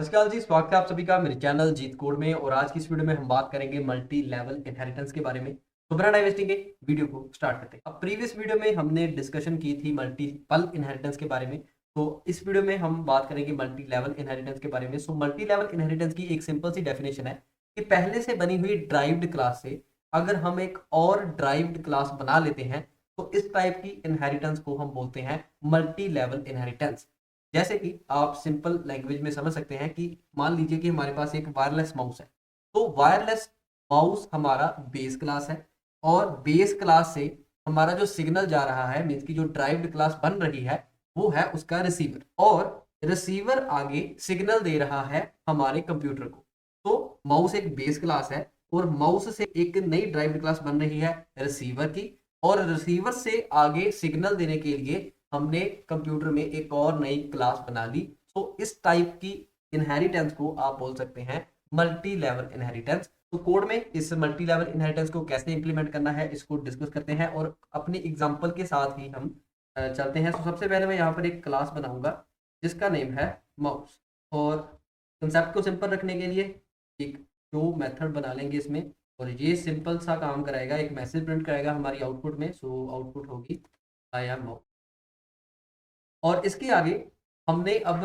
नमस्कार जी, स्वागत है आप सभी का मेरे चैनल जीत कोड में। और आज की इस वीडियो में हम बात करेंगे मल्टी लेवल इनहेरिटेंस के बारे में। तो बिना टाइम वेस्टिंग के वीडियो को स्टार्ट करते हैं। अब प्रीवियस वीडियो में हमने डिस्कशन की थी मल्टीपल इनहेरिटेंस के बारे में। तो इस वीडियो में हम बात करेंगे मल्टी लेवल इनहेरिटेंस के बारे में। सो मल्टी लेवल इनहेरिटेंस की एक सिंपल सी डेफिनेशन है कि पहले से बनी हुई ड्राइव्ड क्लास से अगर हम एक और ड्राइव्ड क्लास बना लेते हैं तो इस टाइप की इनहेरिटेंस को हम बोलते हैं मल्टी लेवल इनहेरिटेंस। जैसे कि आप सिंपल लैंग्वेज में समझ सकते हैं कि मान लीजिए कि हमारे पास एक वायरलेस माउस है। तो वायरलेस माउस हमारा बेस क्लास है और बेस क्लास से हमारा जो सिग्नल जा रहा है मीन्स की जो ड्राइव्ड क्लास बन रही है वो है उसका रिसीवर। और रिसीवर आगे सिग्नल दे रहा है हमारे कंप्यूटर को। तो माउस एक बेस क्लास है और माउस से एक नई ड्राइव्ड क्लास बन रही है रिसीवर की। और रिसीवर से आगे सिग्नल देने के लिए हमने कंप्यूटर में एक और नई क्लास बना ली। तो इस टाइप की इनहेरिटेंस को आप बोल सकते हैं मल्टी लेवल इनहेरिटेंस। तो कोड में इस मल्टी लेवल इनहेरिटेंस को कैसे इंप्लीमेंट करना है इसको डिस्कस करते हैं और अपने एग्जांपल के साथ ही हम चलते हैं। तो सबसे पहले मैं यहाँ पर एक क्लास बनाऊंगा जिसका नेम है माउस। और कंसेप्ट को सिंपल रखने के लिए एक शो मेथड बना लेंगे इसमें। और ये सिंपल सा काम कराएगा, एक मैसेज प्रिंट कराएगा हमारी आउटपुट में। सो आउटपुट होगी आई एम माउस। और इसके आगे हमने अब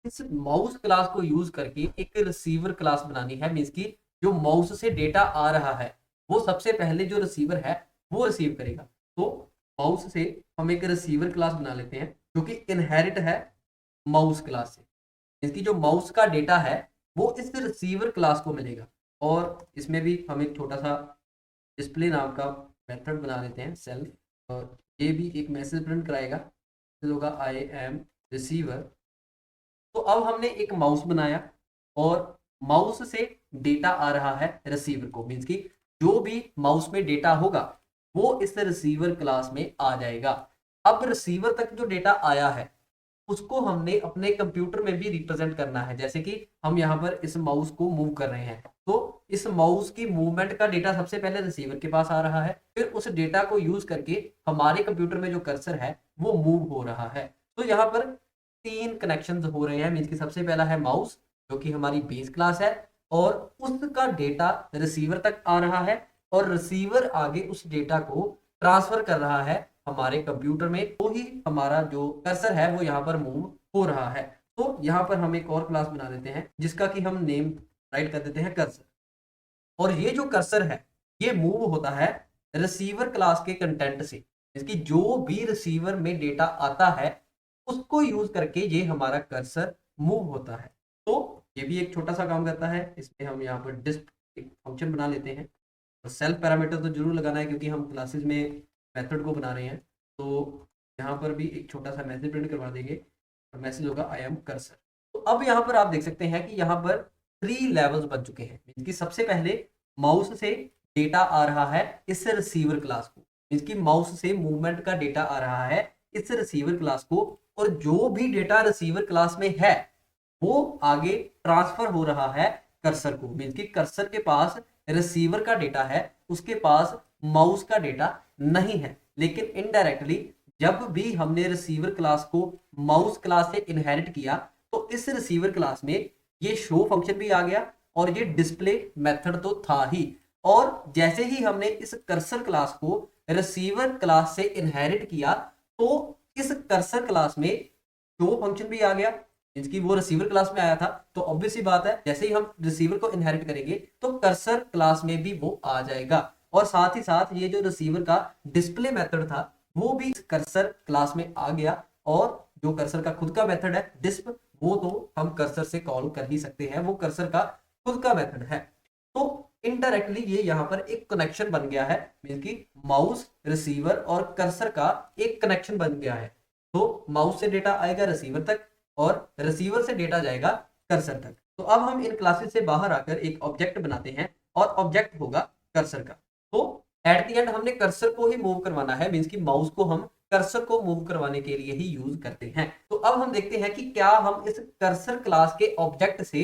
इस माउस क्लास को यूज करके एक रिसीवर क्लास बनानी है। मीन्स की जो माउस से डेटा आ रहा है वो सबसे पहले जो रिसीवर है वो रिसीव करेगा। तो माउस से हम एक रिसीवर क्लास बना लेते हैं जो कि इनहेरिट है माउस क्लास से। इसकी जो माउस का डेटा है वो इस रिसीवर क्लास को मिलेगा। और इसमें भी हम एक छोटा सा डिस्प्ले नाम का मेथड बना लेते हैं सेल्फ। और ये भी एक मैसेज प्रिंट कराएगा, होगा आई एम रिसीवर। तो अब हमने एक माउस बनाया और माउस से डेटा आ रहा है रिसीवर को। मीन्स की जो भी माउस में डेटा होगा वो इस रिसीवर क्लास में आ जाएगा। अब रिसीवर तक जो डेटा आया है उसको हमने अपने कंप्यूटर में भी रिप्रेजेंट करना है। जैसे कि हम यहाँ पर इस माउस को मूव कर रहे हैं तो इस माउस की मूवमेंट का डेटा सबसे पहले रिसीवर के पास आ रहा है, फिर उस डेटा को यूज करके हमारे कंप्यूटर में जो कर्सर है वो मूव हो रहा है। तो यहाँ पर तीन कनेक्शन हो रहे हैं। मीन्स की सबसे पहला है माउस जो कि हमारी बेस क्लास है और उसका डेटा रिसीवर तक आ रहा है और रिसीवर आगे उस डेटा को ट्रांसफर कर रहा है हमारे कंप्यूटर में। तो ही हमारा जो कर्सर है वो यहाँ पर मूव हो रहा है। तो यहाँ पर हम एक और क्लास बना देते हैं जिसका कि हम नेम राइट कर देते हैं कर्सर। और ये जो कर्सर है ये मूव होता है रिसीवर क्लास के कंटेंट से। इसकी जो भी रिसीवर में डेटा आता है उसको यूज करके ये हमारा कर्सर मूव होता है। तो ये भी एक छोटा सा काम करता है। इसमें हम यहाँ पर डिस्प एक फंक्शन बना लेते हैं। तो सेल्फ पैरामीटर तो जरूर लगाना है क्योंकि हम क्लासेस में मेथड को बना रहे हैं। तो यहाँ पर भी एक छोटा सा मैसेज प्रिंट करवा देंगे और मैसेज होगा आई एम कर्सर। तो अब यहाँ पर आप देख सकते हैं कि यहाँ पर 3 लेवल्स बन चुके हैं। मीन्स की सबसे पहले माउस से डेटा आ रहा है इस रिसीवर क्लास को। मीन्स की माउस से मूवमेंट का डेटा आ रहा है इस रिसीवर क्लास को और जो भी डेटा रिसीवर क्लास में है वो आगे ट्रांसफर हो रहा है कर्सर को। मीन्स की कर्सर के पास रिसीवर का डेटा है, उसके पास माउस का डेटा नहीं है। लेकिन इनडायरेक्टली जब भी हमने रिसीवर क्लास को माउस क्लास से इनहेरिट किया तो इस रिसीवर क्लास में ये शो फंक्शन भी आ गया और ये डिस्प्ले मेथड तो था ही। और जैसे ही हमने इस कर्सर क्लास को रिसीवर क्लास से इनहेरिट किया तो इस कर्सर क्लास में शो फंक्शन भी आ गया। इसकी वो रिसीवर क्लास में आया था तो ऑब्वियस सी बात है जैसे ही हम रिसीवर को इनहेरिट करेंगे तो कर्सर क्लास में भी वो आ जाएगा। और साथ ही साथ ये जो रिसीवर का डिस्प्ले मेथड था वो भी कर्सर क्लास में आ गया। और जो कर्सर का खुद का मेथड है डिस्प वो तो हम कर्सर से कॉल कर ही सकते हैं, वो कर्सर का खुद का मेथड है। तो इनडायरेक्टली ये यहाँ पर एक कनेक्शन बन गया है। मींस की माउस रिसीवर और कर्सर का एक कनेक्शन बन गया है। तो माउस से डेटा आएगा रिसीवर तक और रिसीवर से डेटा जाएगा कर्सर तक। तो अब हम इन क्लासेस से बाहर आकर एक ऑब्जेक्ट बनाते हैं और ऑब्जेक्ट होगा कर्सर का। तो एट द एंड हमने कर्सर को ही मूव करवाना है। मींस की माउस को हम कर्सर को मूव करवाने के लिए ही यूज करते हैं। तो अब हम देखते हैं कि क्या हम इस कर्सर क्लास के ऑब्जेक्ट से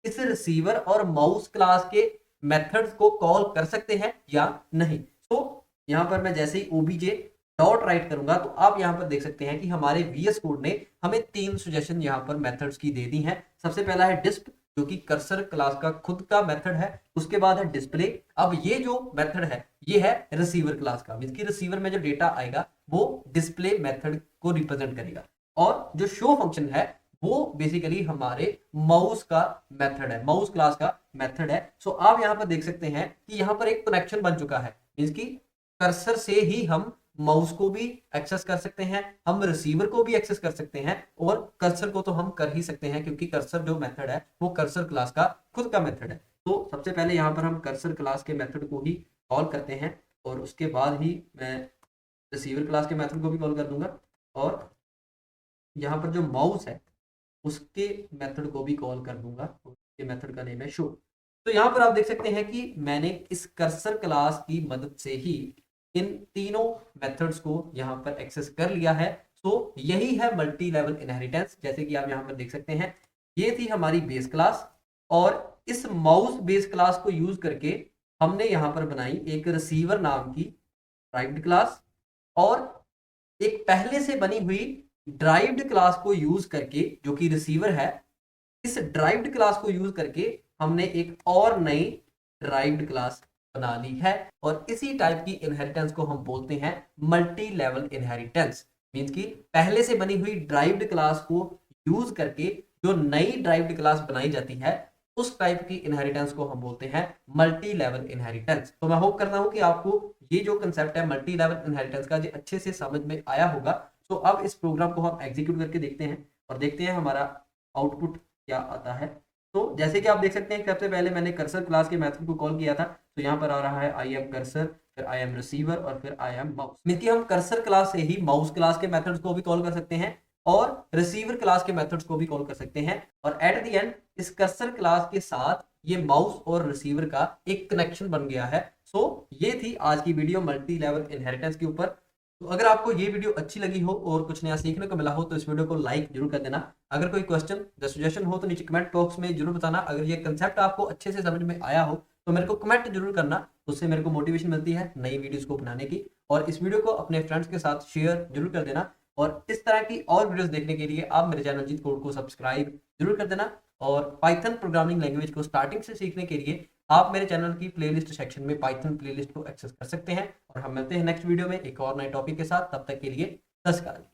इस रिसीवर और माउस क्लास के मेथड्स को कॉल कर सकते हैं या नहीं। तो यहाँ पर मैं जैसे ही ओबीजे डॉट राइट करूंगा तो आप यहाँ पर देख सकते हैं कि हमारे VS कोड ने हमें 3 सजेशन यहाँ पर मेथड्स की दे दी हैं। सबसे पहला है डिस्प, जो कि कर्सर क्लास का खुद का मेथड है। उसके बाद है डिस्प्ले। अब ये जो मेथड है ये है रिसीवर क्लास का, मींस कि रिसीवर में जो डेटा आएगा वो डिस्प्ले मेथड को रिप्रेजेंट करेगा। और जो शो फंक्शन है वो बेसिकली हमारे माउस का मेथड है, माउस क्लास का मेथड है। सो आप यहाँ पर देख सकते हैं कि यहाँ पर एक कनेक्शन बन चुका है, मींस कि कर्सर से ही हम माउस को भी एक्सेस कर सकते हैं, हम रिसीवर को भी एक्सेस कर सकते हैं, और कर्सर को तो हम कर ही सकते हैं क्योंकि कर्सर जो मेथड है वो कर्सर क्लास का खुद का मेथड है। तो सबसे पहले यहाँ पर हम कर्सर क्लास के मेथड को ही कॉल करते हैं और उसके बाद ही मैं रिसीवर क्लास के मेथड को भी कॉल कर दूंगा, और यहाँ पर जो माउस है उसके मेथड को भी कॉल कर दूंगा। उसके मेथड का नेम है शो। तो यहाँ पर आप देख सकते हैं कि मैंने इस कर्सर क्लास की मदद से ही इन तीनों मेथड्स को यहाँ पर एक्सेस कर लिया है। तो यही है मल्टी लेवल इनहेरिटेंस। जैसे कि आप यहाँ पर देख सकते हैं ये थी हमारी बेस क्लास, और इस माउस बेस क्लास को यूज करके हमने यहाँ पर बनाई एक रिसीवर नाम की ड्राइव्ड क्लास, और एक पहले से बनी हुई ड्राइव्ड क्लास को यूज करके, जो कि रिसीवर है, इस ड्राइव्ड क्लास को यूज करके हमने एक और नई ड्राइव्ड क्लास बना ली है। और इसी टाइप की इनहेरिटेंस को हम बोलते हैं मल्टी लेवल इनहेरिटेंस। मींस कि पहले से बनी हुई ड्राइव्ड क्लास को यूज करके जो नई ड्राइव्ड क्लास बनाई जाती है उस टाइप की इनहेरिटेंस को हम बोलते हैं मल्टी लेवल इनहेरिटेंस। तो मैं होप करता हूं कि आपको ये जो कंसेप्ट है मल्टी लेवल इनहेरिटेंस का, ये अच्छे से समझ में आया होगा। तो अब इस प्रोग्राम को हम एग्जीक्यूट करके देखते हैं और देखते हैं हमारा आउटपुट क्या आता है। तो जैसे कि आप देख सकते हैं सबसे पहले मैंने कर्सर क्लास के मेथड को कॉल किया था, तो यहाँ पर आ रहा है आई एम कर्सर, फिर आई एम रिसीवर और फिर आई एम माउस। मींस कि हम कर्सर क्लास से ही माउस क्लास के मेथड्स को भी कॉल कर सकते हैं और रिसीवर क्लास के मेथड्स को भी कॉल कर सकते हैं, और एट द एंड इस कर्सर क्लास के साथ ये माउस और रिसीवर का एक कनेक्शन बन गया है। सो ये थी आज की वीडियो मल्टी लेवल इनहेरिटेंस के ऊपर। तो अगर आपको ये वीडियो अच्छी लगी हो और कुछ नया सीखने को मिला हो तो इस वीडियो को लाइक जरूर कर देना। अगर कोई क्वेश्चन या सजेशन हो तो नीचे कमेंट बॉक्स में जरूर बताना। अगर ये कंसेप्ट आपको अच्छे से समझ में आया हो तो मेरे को कमेंट जरूर करना, उससे मेरे को मोटिवेशन मिलती है नई वीडियोस को बनाने की। और इस वीडियो को अपने फ्रेंड्स के साथ शेयर जरूर कर देना, और इस तरह की और वीडियोस देखने के लिए आप मेरे चैनल जीत कोड को सब्सक्राइब जरूर कर देना। और पाइथन प्रोग्रामिंग लैंग्वेज को स्टार्टिंग से सीखने के लिए आप मेरे चैनल की प्लेलिस्ट सेक्शन में पाइथन प्लेलिस्ट को एक्सेस कर सकते हैं। और हम मिलते हैं नेक्स्ट वीडियो में एक और नए टॉपिक के साथ। तब तक के लिए नमस्कार।